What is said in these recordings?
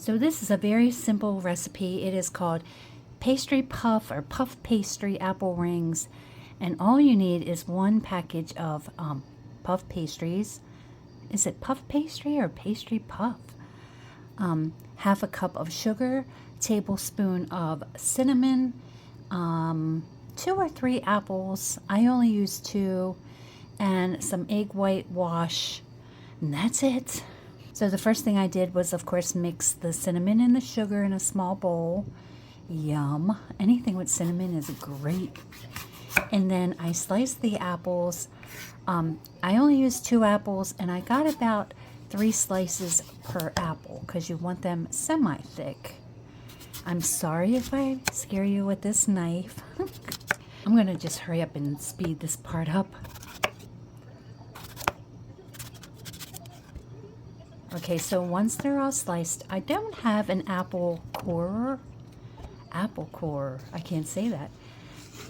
So this is a very simple recipe. It is called pastry puff or puff pastry apple rings. And all you need is one package of puff pastries. Is it puff pastry or pastry puff? Half a cup of sugar, tablespoon of cinnamon, 2 or 3 apples. I only use 2, and some egg white wash. And that's it. So the first thing I did was, of course, mix the cinnamon and the sugar in a small bowl. Yum. Anything with cinnamon is great. And then I sliced the apples. I only used 2 apples, and I got about 3 slices per apple because you want them semi-thick. I'm sorry if I scare you with this knife. I'm going to just hurry up and speed this part up. Okay, so once they're all sliced, I don't have an apple core. I can't say that.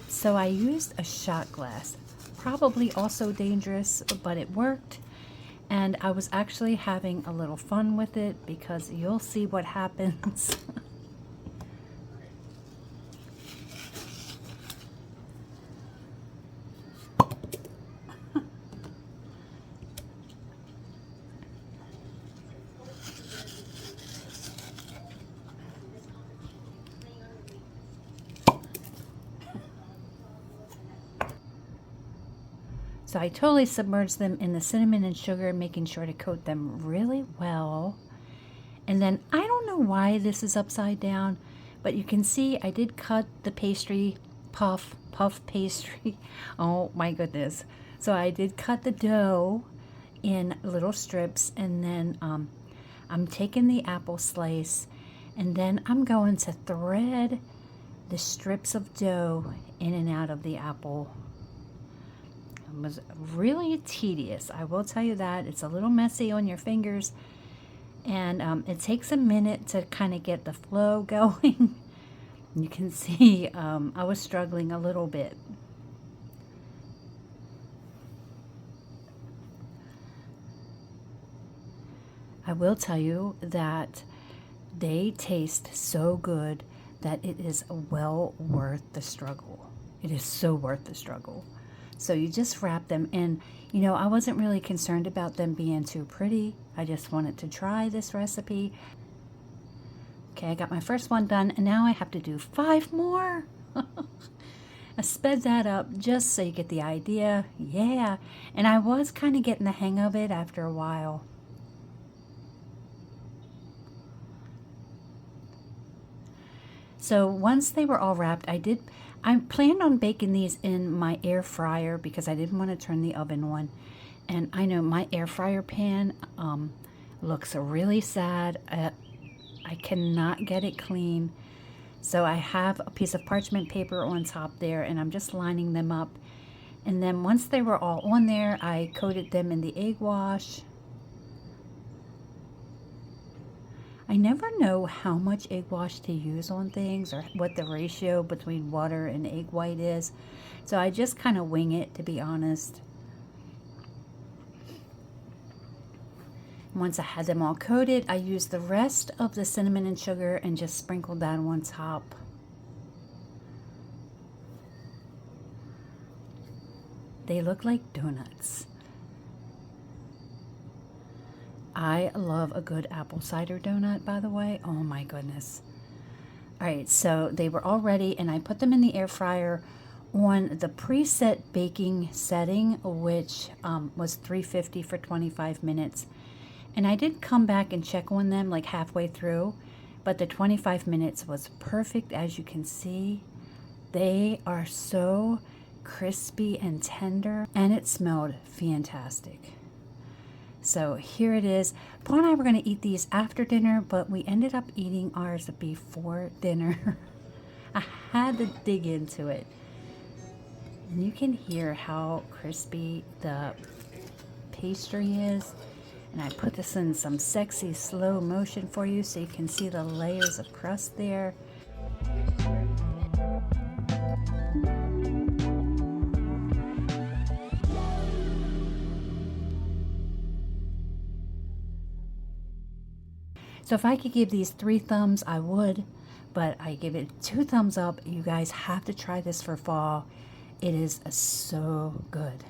So I used a shot glass. Probably also dangerous, but it worked. And I was actually having a little fun with it because you'll see what happens. So I totally submerged them in the cinnamon and sugar, making sure to coat them really well. And then I don't know why this is upside down, but you can see I did cut the pastry, puff pastry. Oh my goodness. So I did cut the dough in little strips, and then I'm taking the apple slice, and then I'm going to thread the strips of dough in and out of the apple. It was really tedious, I will tell you that. It's a little messy on your fingers, and it takes a minute to kind of get the flow going. You can see I was struggling a little bit. I will tell you that they taste so good that it is well worth the struggle. It is so worth the struggle. So you just wrap them in. You know, I wasn't really concerned about them being too pretty. I just wanted to try this recipe. Okay, I got my first one done, and now I have to do 5 more. I sped that up just so you get the idea. Yeah, and I was kind of getting the hang of it after a while. So once they were all wrapped, I planned on baking these in my air fryer because I didn't want to turn the oven on. And I know my air fryer pan looks really sad. I cannot get it clean. So I have a piece of parchment paper on top there, and I'm just lining them up. And then once they were all on there, I coated them in the egg wash. I never know how much egg wash to use on things or what the ratio between water and egg white is. So I just kind of wing it, to be honest. Once I had them all coated, I used the rest of the cinnamon and sugar and just sprinkled that on top. They look like donuts. I love a good apple cider donut, by the way. Oh my goodness. All right, so they were all ready, and I put them in the air fryer on the preset baking setting, which was 350 for 25 minutes. And I did come back and check on them like halfway through, but the 25 minutes was perfect. As you can see, they are so crispy and tender, and it smelled fantastic. So here it is. Paul and I were going to eat these after dinner, but we ended up eating ours before dinner. I had to dig into it. And you can hear how crispy the pastry is. And I put this in some sexy slow motion for you so you can see the layers of crust there. So if I could give these 3 thumbs, I would, but I give it 2 thumbs up. You guys have to try this for fall. It is so good.